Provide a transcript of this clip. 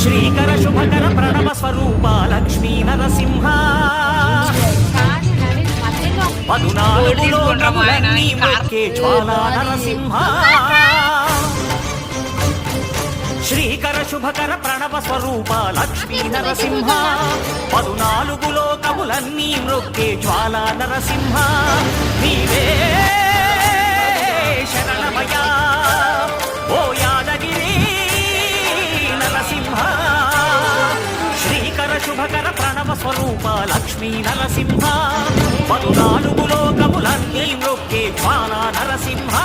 శ్రీకర శుభకర ప్రణవ స్వరూప లక్ష్మీ నరసింహ పదునాలుగు లోకములన్నీ మొక్కే జ్వాలా నరసింహ శ్రీకర శుభకర ప్రణవ స్వరూప లక్ష్మీ నరసింహ పదునాలుగు లోకములన్నీ మొక్కే జ్వాలా నరసింహ నీవే శరణమయ్యా ఓ యాదగిరి నరసింహ శ్రీకర శుభకర ప్రణవ స్వరూప లక్ష్మీ నరసింహ పదునాలుగు లోకములన్నీ మొక్కే జ్వాలా నరసింహ